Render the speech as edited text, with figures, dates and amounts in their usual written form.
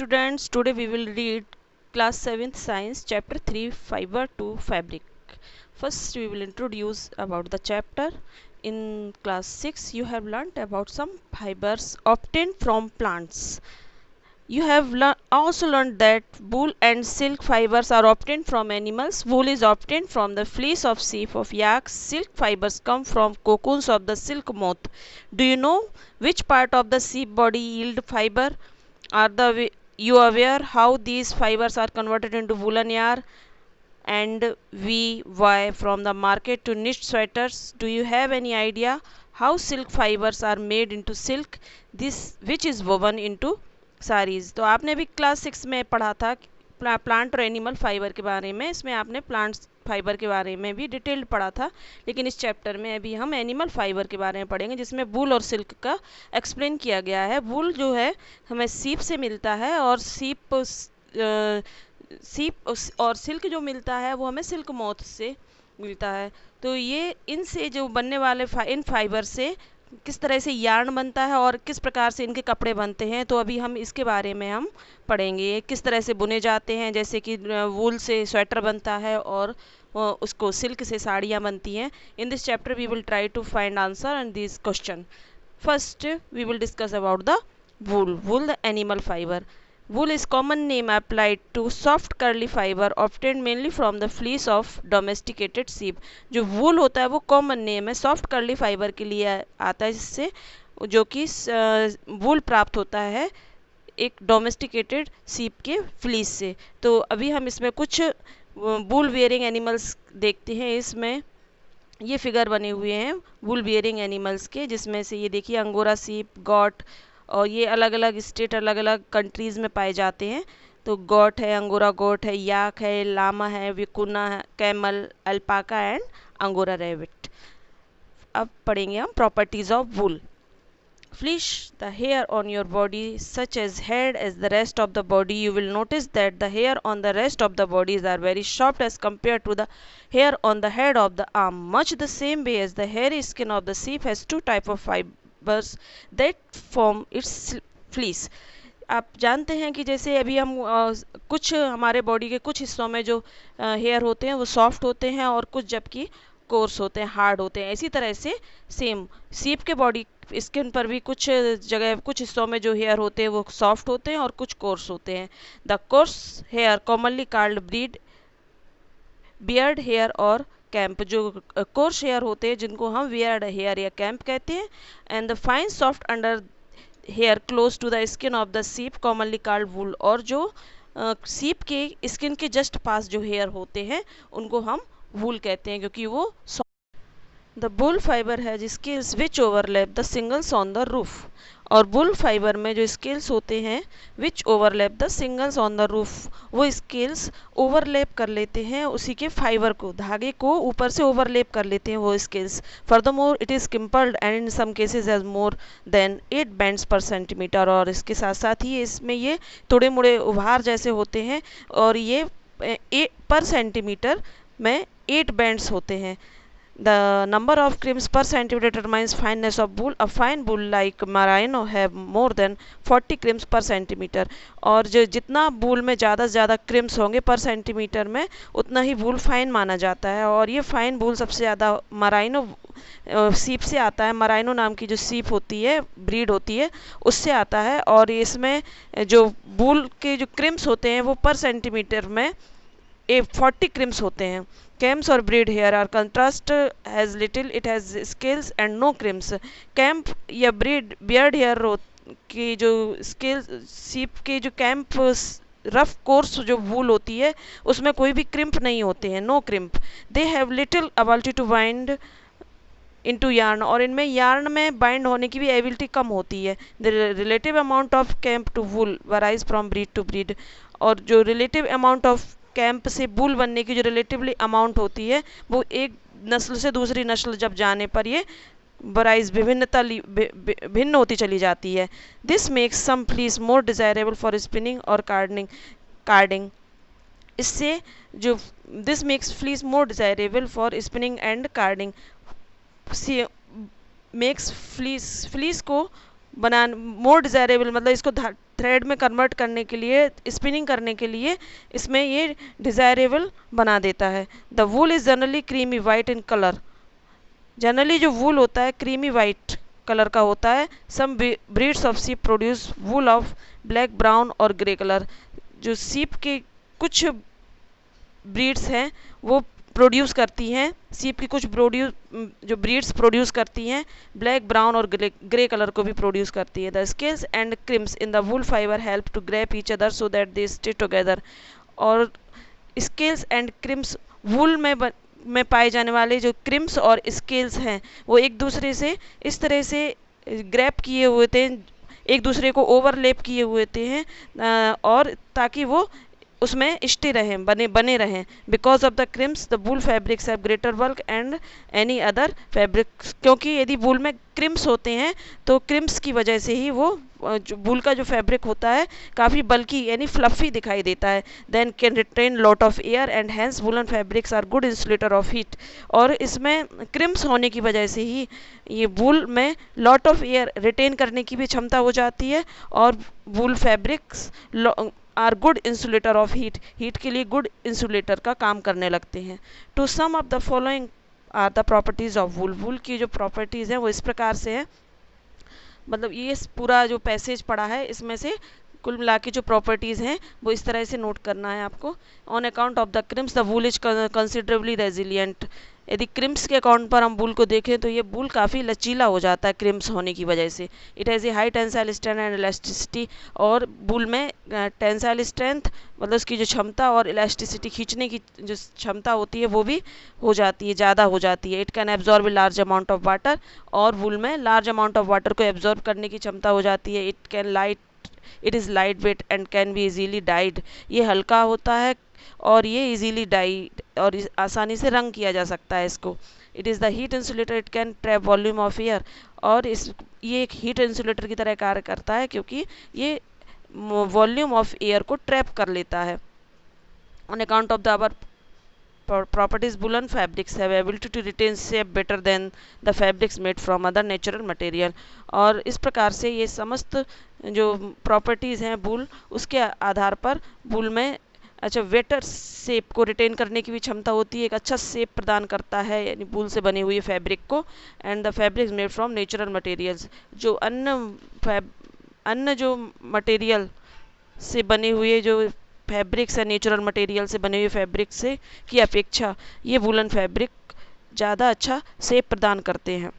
students, today we will read class 7th science chapter 3 fiber to fabric. First we will introduce about the chapter. In class 6 you have learnt about some fibers obtained from plants. You have also learned that wool and silk fibers are obtained from animals. Wool is obtained from the fleece of sheep of yaks. Silk fibers come from cocoons of the silk moth. Do you know which part of the sheep body yield fiber? You aware how these fibers are converted into woolen yarn and why from the market to knit sweaters? Do you have any idea how silk fibers are made into silk, this which is woven into saris? तो आपने भी class 6 में पढ़ा था plant और animal fibre के बारे में. इसमें आपने प्लांट्स फाइबर के बारे में भी डिटेल्ड पढ़ा था, लेकिन इस चैप्टर में अभी हम एनिमल फाइबर के बारे में पढ़ेंगे जिसमें वूल और सिल्क का एक्सप्लेन किया गया है. वूल जो है हमें सीप से मिलता है और सीप और सिल्क जो मिलता है वो हमें सिल्क मोथ से मिलता है. तो ये इनसे जो बनने वाले इन फाइबर से किस तरह से यार्न बनता है और किस प्रकार से इनके कपड़े बनते हैं, तो अभी हम इसके बारे में हम पढ़ेंगे. किस तरह से बुने जाते हैं, जैसे कि वूल से स्वेटर बनता है और उसको सिल्क से साड़ियाँ बनती हैं. In this chapter we will try to find answer and this question. First we will discuss about the wool the animal fiber. Wool is common name applied to soft curly fiber obtained mainly from the fleece of domesticated sheep. जो wool होता है वो common name है soft curly fiber के लिए आता है, जिससे जो कि wool प्राप्त होता है एक domesticated sheep के fleece से. तो अभी हम इसमें कुछ wool wearing animals देखते हैं. इसमें ये फिगर बने हुए हैं wool wearing animals के, जिसमें से ये देखिए अंगोरा sheep, गोट, और ये अलग अलग स्टेट अलग अलग कंट्रीज़ में पाए जाते हैं. तो गोट है, अंगोरा गोट है, याक है, लामा है, विकुना है, camel, alpaca and angora rabbit. अब पढ़ेंगे हम properties of wool. Fleece the hair on your body such as head as the rest of the body. You will notice that the hair on the rest of the bodies are very soft as compared to the hair on the head of the arm. Much the same way as the hairy skin of the sheep has two type of fibers that form its fleece. आप जानते हैं कि जैसे अभी हम कुछ हमारे body के कुछ हिस्सों में जो हेयर होते हैं वो सॉफ्ट होते हैं और कुछ जबकि कोर्स होते हैं, हार्ड होते हैं. इसी तरह से सेम सीप के बॉडी स्किन पर भी कुछ जगह कुछ हिस्सों में जो हेयर होते हैं वो सॉफ्ट होते हैं और कुछ कोर्स होते हैं. The coarse hair commonly called beard hair और कैंप. जो कोर्स हेयर होते हैं जिनको हम बियर्ड हेयर या कैंप कहते हैं. And the fine soft under hair close to the skin of the sheep commonly called wool. और जो सीप के स्किन के जस्ट पास जो हेयर होते हैं उनको हम वूल कहते हैं क्योंकि वो द बुल फाइबर है जिसके विच overlap the singles on the roof. और बुल फाइबर में जो स्केल्स होते हैं विच overlap the singles on the roof, वो स्केल्स ओवरलैप कर लेते हैं उसी के फाइबर को, धागे को ऊपर से ओवरलैप कर लेते हैं वो scales. Furthermore it is crimped and in some cases has more than 8 bends per centimetre. और इसके साथ साथ ही इसमें ये थोड़े मुड़े उभार जैसे होते हैं और ये पर सेंटीमीटर में 8 बैंड्स होते हैं. The number of crimps per centimeter determines fineness of wool. A fine wool like merino have more than 40 crimps per centimeter. और जो जितना वूल में ज़्यादा से ज़्यादा क्रिम्स होंगे पर सेंटीमीटर में उतना ही वूल फाइन माना जाता है. और ये फाइन वूल सबसे ज़्यादा मराइनो सीप से आता है. मराइनो नाम की जो सीप होती है, ब्रीड होती है, उससे आता है. और इसमें जो वूल के जो क्रिम्स होते हैं वो पर सेंटीमीटर में 40 क्रिम्स होते हैं. Camps or braid hair are contrast has little, it has scales and no crimps. Camp या beard hair की जो स्केल सीप के जो कैंप रफ कोर्स जो वूल होती है उसमें कोई भी क्रिम्प नहीं होते हैं, no crimp. They have little ability to bind into yarn. और इनमें यार्न में बाइंड होने की भी एबिलिटी कम होती है. The relative amount of kemp to wool varies from breed to breed. और जो रिलेटिव अमाउंट ऑफ कैंप से वूल बनने की जो रिलेटिवली अमाउंट होती है वो एक नस्ल से दूसरी नस्ल जब जाने पर ये वराइज भिन्न होती चली जाती है. This makes some fleece more desirable for spinning और कार्डिंग. इससे जो this makes fleece more desirable for spinning and carding. Makes fleece को बना मोर डिजायरेबल मतलब इसको थ्रेड में कन्वर्ट करने के लिए, स्पिनिंग करने के लिए इसमें ये डिज़ायरेबल बना देता है। The wool is generally creamy white in colour. Generally जो वूल होता है क्रीमी वाइट कलर का होता है। Some breeds of sheep produce wool of black, brown और ग्रे कलर। जो सीप के कुछ ब्रीड्स हैं वो प्रोड्यूस करती हैं, सीप की कुछ जो ब्रीड्स प्रोड्यूस करती हैं ब्लैक, ब्राउन और ग्रे कलर को भी प्रोड्यूस करती है। The scales and crimps in the wool fibre help to grip each other so that they stay together. और स्केल्स एंड क्रिम्स, वूल में पाए जाने वाले जो क्रिम्स और स्केल्स हैं वो एक दूसरे से इस तरह से ग्रैप किए हुए थे, एक दूसरे को ओवरलेप किए हुए थे हैं, और ताकि वो उसमें स्टे रहें, बने रहें। Because of the crimps the wool fabrics have greater bulk and any other fabrics. क्योंकि यदि वूल में क्रिम्स होते हैं तो क्रिम्स की वजह से ही वो जो वूल का जो फैब्रिक होता है काफ़ी बल्कि यानी फ्लफी दिखाई देता है। Then can retain lot of air and hence woollen fabrics are good insulator of heat. और इसमें क्रिम्स होने की वजह से ही ये वूल में लॉट ऑफ एयर रिटेन करने की भी क्षमता हो जाती है, और wool fabrics are good insulator of heat, heat के लिए गुड इंसुलेटर का काम करने लगते हैं। To some of the following are the properties of wool. Wool की जो प्रॉपर्टीज़ हैं वो इस प्रकार से है, मतलब ये पूरा जो पैसेज पढ़ा है इसमें से कुल मिला के जो प्रॉपर्टीज़ हैं वो इस तरह से नोट करना है आपको। On account of the crimps the wool is considerably resilient. यदि क्रिम्स के अकाउंट पर हम वूल को देखें तो ये वूल काफ़ी लचीला हो जाता है क्रिम्स होने की वजह से। It has a high tensile strength and elasticity. और वूल में टेंसाइल स्ट्रेंथ मतलब उसकी जो क्षमता और इलास्टिसिटी खींचने की जो क्षमता होती है वो भी हो जाती है, ज़्यादा हो जाती है। It can absorb a large amount of water. और वूल में लार्ज अमाउंट ऑफ वाटर को एब्जॉर्ब करने की क्षमता हो जाती है। It is light weight and can be easily died. ये हल्का होता है और ये इजीली डाइड और आसानी से रंग किया जा सकता है इसको। It is the heat insulator, it can trap volume of air. और ये एक हीट इंसुलेटर की तरह कार्य करता है क्योंकि ये वॉल्यूम ऑफ एयर को ट्रैप कर लेता है। On account of the our properties woolen fabrics have ability to retain shape better than the fabrics made from other natural material। और इस प्रकार से ये समस्त जो प्रॉपर्टीज़ हैं वूल उसके आधार पर वूल में अच्छा वेटर शेप को रिटेन करने की भी क्षमता होती है, एक अच्छा शेप प्रदान करता है यानी वूल से बनी हुई फैब्रिक को। And the fabrics made from natural materials, जो अन्य जो मटेरियल से बने हुए जो फैब्रिक्स है, नेचुरल मटेरियल से बने हुए फैब्रिक से की अपेक्षा ये वूलन फैब्रिक ज़्यादा अच्छा शेप प्रदान करते हैं।